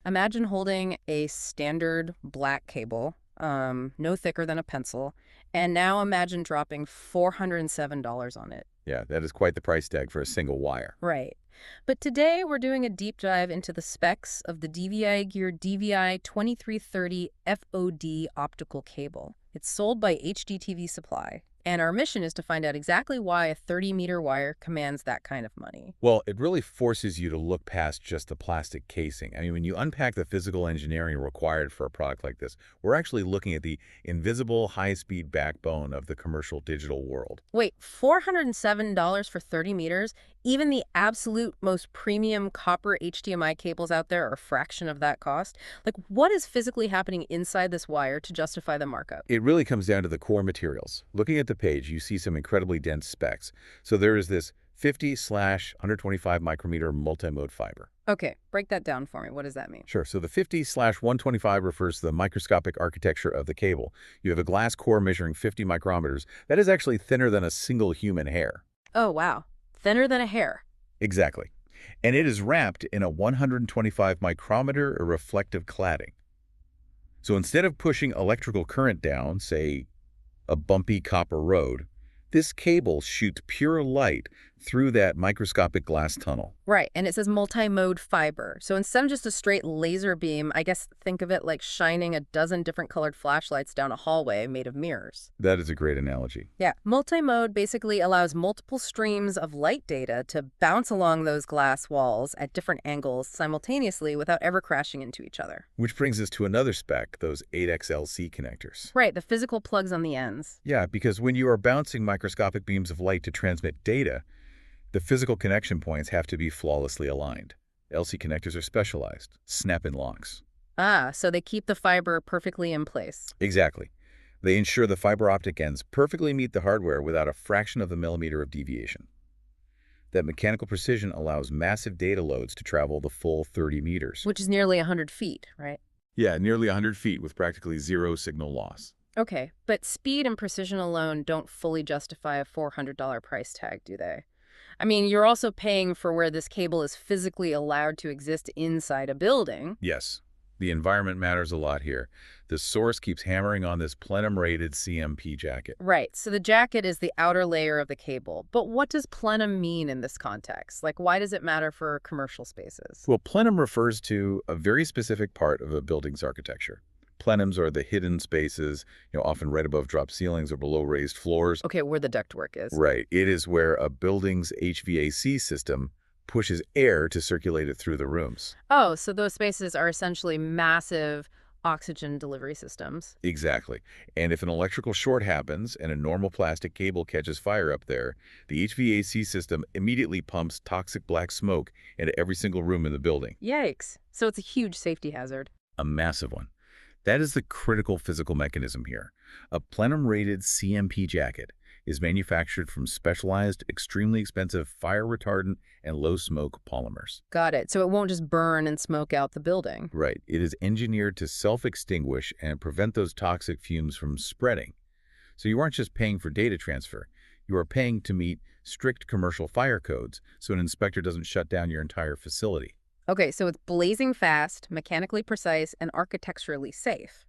Imagine holding a standard black cable, no thicker than a pencil, and now imagine dropping $407 on it. Yeah, that is quite the price tag for a single wire. Right. But today we're doing a deep dive into the specs of the DVIGear DVI-2330-FOD optical cable. It's sold by HDTVSupply, and our mission is to find out exactly why a 30-meter wire commands that kind of money. Well, it really forces you to look past just the plastic casing. I mean, when you unpack the physical engineering required for a product like this, we're actually looking at the invisible high-speed backbone of the commercial digital world. Wait, $407 for 30 meters? Even the absolute most premium copper HDMI cables out there are a fraction of that cost? Like, what is physically happening inside this wire to justify the markup? It really comes down to the core materials. Looking at the page, you see some incredibly dense specs. So there is this 50/125 micrometer multimode fiber. Okay, break that down for me. What does that mean? Sure. So the 50/125 refers to the microscopic architecture of the cable. You have a glass core measuring 50 micrometers. That is actually thinner than a single human hair. Oh, wow. Thinner than a hair. Exactly. And it is wrapped in a 125 micrometer reflective cladding. So instead of pushing electrical current down, say, a bumpy copper road, this cable shoots pure light through that microscopic glass tunnel. Right, and it says multimode fiber. So instead of just a straight laser beam, I guess think of it like shining a dozen different colored flashlights down a hallway made of mirrors. That is a great analogy. Yeah, multimode basically allows multiple streams of light data to bounce along those glass walls at different angles simultaneously without ever crashing into each other. Which brings us to another spec, those 8XLC connectors. Right, the physical plugs on the ends. Yeah, because when you are bouncing microscopic beams of light to transmit data, the physical connection points have to be flawlessly aligned. LC connectors are specialized, snap-in locks. Ah, so they keep the fiber perfectly in place. Exactly. They ensure the fiber optic ends perfectly meet the hardware without a fraction of a millimeter of deviation. That mechanical precision allows massive data loads to travel the full 30 meters. Which is nearly 100 feet, right? Yeah, nearly 100 feet with practically zero signal loss. Okay, but speed and precision alone don't fully justify a $400 price tag, do they? I mean, you're also paying for where this cable is physically allowed to exist inside a building. Yes, the environment matters a lot here. The source keeps hammering on this Plenum-rated CMP jacket. Right, so the jacket is the outer layer of the cable. But what does plenum mean in this context? Like, why does it matter for commercial spaces? Well, plenum refers to a very specific part of a building's architecture. Plenums are the hidden spaces, often right above drop ceilings or below raised floors. Okay, where the ductwork is. Right. It is where a building's HVAC system pushes air to circulate it through the rooms. Oh, so those spaces are essentially massive oxygen delivery systems. Exactly. And if an electrical short happens and a normal plastic cable catches fire up there, the HVAC system immediately pumps toxic black smoke into every single room in the building. Yikes. So it's a huge safety hazard. A massive one. That is the critical physical mechanism here. A plenum-rated CMP jacket is manufactured from specialized, extremely expensive fire-retardant and low-smoke polymers. Got it. So it won't just burn and smoke out the building. Right. It is engineered to self-extinguish and prevent those toxic fumes from spreading. So you aren't just paying for data transfer. You are paying to meet strict commercial fire codes so an inspector doesn't shut down your entire facility. Okay, so it's blazing fast, mechanically precise, and architecturally safe.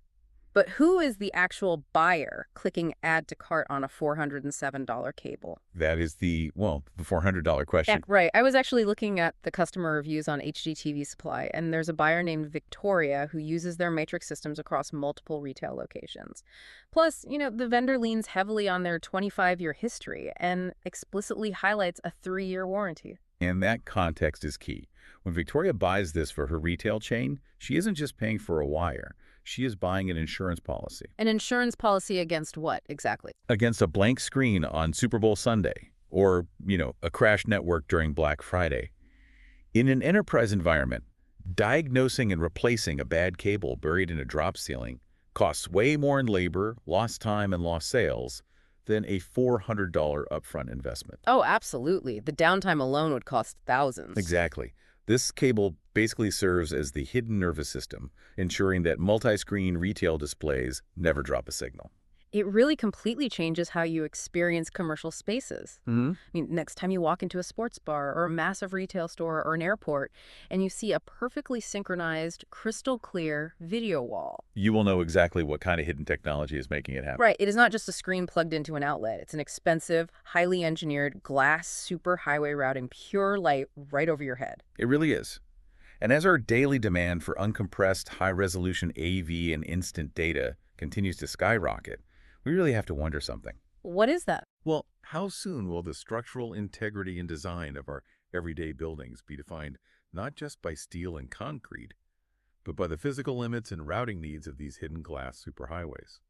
But who is the actual buyer clicking add to cart on a $407 cable? That is the $400 question. Yeah, right. I was actually looking at the customer reviews on HDTVSupply, and there's a buyer named Victoria who uses their matrix systems across multiple retail locations. Plus, the vendor leans heavily on their 25-year history and explicitly highlights a 3-year warranty. And that context is key. When Victoria buys this for her retail chain, she isn't just paying for a wire. She is buying an insurance policy. An insurance policy against what, exactly? Against a blank screen on Super Bowl Sunday, or, a crashed network during Black Friday. In an enterprise environment, diagnosing and replacing a bad cable buried in a drop ceiling costs way more in labor, lost time, and lost sales than a $400 upfront investment. Oh, absolutely. The downtime alone would cost thousands. Exactly. This cable basically serves as the hidden nervous system, ensuring that multi-screen retail displays never drop a signal. It really completely changes how you experience commercial spaces. Hmm. I mean, next time you walk into a sports bar or a massive retail store or an airport and you see a perfectly synchronized, crystal clear video wall. You will know exactly what kind of hidden technology is making it happen. Right, it is not just a screen plugged into an outlet. It's an expensive, highly engineered glass superhighway routing pure light right over your head. It really is. And as our daily demand for uncompressed, high-resolution AV and instant data continues to skyrocket, we really have to wonder something. What is that? Well, how soon will the structural integrity and design of our everyday buildings be defined not just by steel and concrete, but by the physical limits and routing needs of these hidden glass superhighways?